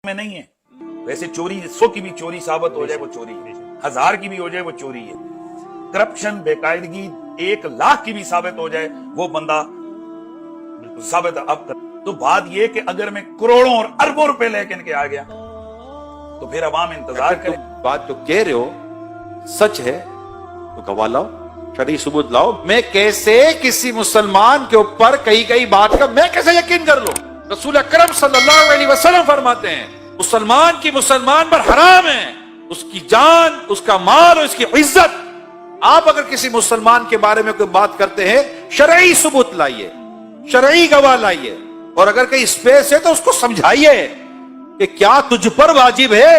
میں نہیں ہے. ویسے چوری 100 کی بھی چوری ثابت ہو جائے وہ چوری ہے, 1000 کی بھی ہو جائے وہ چوری ہے. کرپشن بےقاعدگی 1,00,000 کی بھی ثابت ہو جائے وہ بندہ ثابت. اب تو بات یہ کہ اگر میں کروڑوں اور اربوں روپے لے کے آ گیا تو پھر عوام انتظار کریں. بات جو کہہ رہے ہو سچ ہے تو گواہ لاؤ, شرعی ثبوت لاؤ. میں کیسے کسی مسلمان کے اوپر کئی بات کا میں کیسے یقین کر لوں؟ رسول اکرم صلی اللہ علیہ وسلم فرماتے ہیں مسلمان کی مسلمان پر حرام ہے, اس کی جان, اس کا مال اور اس کی عزت. آپ اگر کسی مسلمان کے بارے میں کوئی بات کرتے ہیں شرعی ثبوت لائیے, شرعی گواہ لائیے, اور اگر کہیں اسپیس ہے تو اس کو سمجھائیے کہ کیا تجھ پر واجب ہے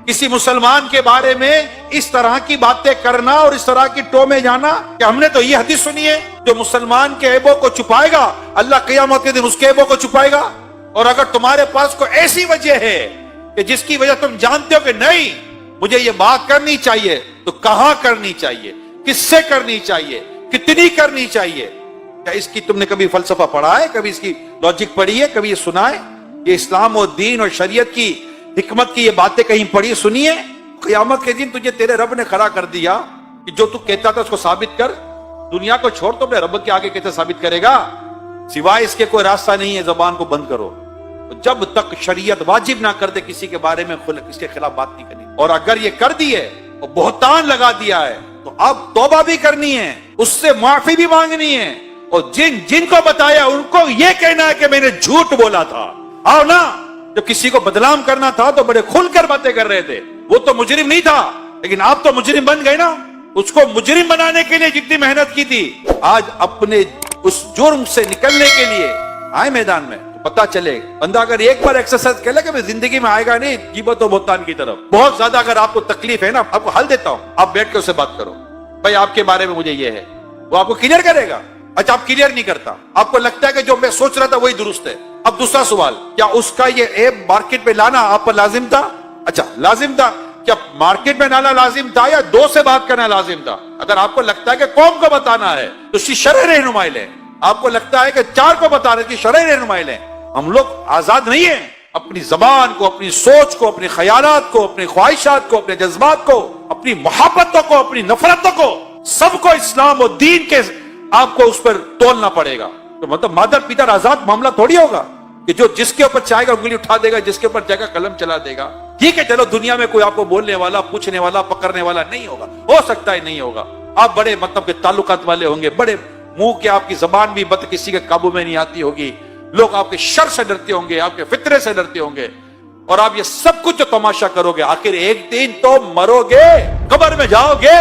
کسی مسلمان کے بارے میں اس طرح کی باتیں کرنا اور اس طرح کی ٹو میں جانا. کہ ہم نے تو یہ حدیث سنی ہے جو مسلمان کے عیبوں کو چھپائے گا اللہ قیامت کے دن اس کے عیبوں کو چھپائے گا. اور اگر تمہارے پاس کوئی ایسی وجہ ہے کہ جس کی وجہ تم جانتے ہو کہ نہیں مجھے یہ بات کرنی چاہیے, تو کہاں کرنی چاہیے, کس سے کرنی چاہیے, کتنی کرنی چاہیے؟ کیا اس کی تم نے کبھی فلسفہ پڑھا ہے, کبھی اس کی لاجک پڑھی ہے, کبھی یہ سنا ہے؟ یہ اسلام و دین اور شریعت کی حکمت کی یہ باتیں کہیں پڑھی سنی ہے؟ قیامت کے دن تجھے تیرے رب نے کھڑا کر دیا کہ جو تو کہتا تھا اس کو ثابت کر. دنیا کو چھوڑ تو اپنے رب کے آگے کیسے ثابت کرے گا؟ سوائے اس کے کوئی راستہ نہیں ہے, زبان کو بند کرو. جب تک شریعت واجب نہ کر دے کسی کے بارے میں اس کے خلاف بات نہیں کرنی. اور اگر یہ کر دی ہے اور بہتان لگا دیا ہے تو اب توبہ بھی کرنی ہے, اس سے معافی بھی مانگنی ہے, اور جن کو بتایا ان کو یہ کہنا ہے کہ میں نے جھوٹ بولا تھا. آؤ نا, جب کسی کو بدنام کرنا تھا تو بڑے کھل کر باتیں کر رہے تھے, وہ تو مجرم نہیں تھا, لیکن آپ تو مجرم بن گئے نا. اس کو مجرم بنانے کے لیے جتنی محنت کی تھی, آج اپنے اس جرم سے نکلنے کے لیے آئے میدان میں. پتا چلے بندہ اگر ایک بار ایکسرسائز کر لے کہ زندگی میں آئے گا نہیں غیبت و بہتان کی طرف. بہت زیادہ اگر آپ کو تکلیف ہے نا, آپ کو حل دیتا ہوں, آپ بیٹھ کے اس سے بات کرو, بھائی آپ کے بارے میں مجھے یہ ہے, وہ آپ کو کلیئر کرے گا. اچھا آپ کلیئر نہیں کرتا, آپ کو لگتا ہے کہ جو میں سوچ رہا تھا وہی درست ہے. اب دوسرا سوال, کیا اس کا یہ ایپ مارکیٹ پہ لانا آپ پر لازم تھا؟ اچھا لازم تھا. کیا مارکیٹ میں لانا لازم تھا یا 2 سے بات کرنا لازم تھا؟ اگر آپ کو لگتا ہے کہ قوم کو بتانا ہے تو اس کی شرعی رہنمائی لیں. آپ کو لگتا ہے کہ 4 کو بتانا ہے, اس کی شرعی رہنمائی لیں. ہم لوگ آزاد نہیں ہیں اپنی زبان کو, اپنی سوچ کو, اپنے خیالات کو, اپنی خواہشات کو, اپنے جذبات کو, اپنی محبتوں کو, اپنی نفرتوں کو, سب کو اسلام و دین کے آپ کو اس پر تولنا پڑے گا. تو مطلب مادر پیتر آزاد معاملہ تھوڑی ہوگا کہ جو جس کے اوپر چاہے گا انگلی اٹھا دے گا, جس کے اوپر چاہے گا قلم چلا دے گا. ٹھیک ہے چلو, دنیا میں کوئی آپ کو بولنے والا, پوچھنے والا, پکڑنے والا نہیں ہوگا, ہو سکتا ہے نہیں ہوگا. آپ بڑے مطلب کے تعلقات والے ہوں گے, بڑے منہ کے, آپ کی زبان بھی بد کسی کے قابو میں نہیں آتی ہوگی, لوگ آپ کے شر سے ڈرتے ہوں گے, آپ کے فطرے سے ڈرتے ہوں گے, اور آپ یہ سب کچھ جو تماشا کرو گے, آخر ایک دن تو مرو گے, قبر میں جاؤ گے.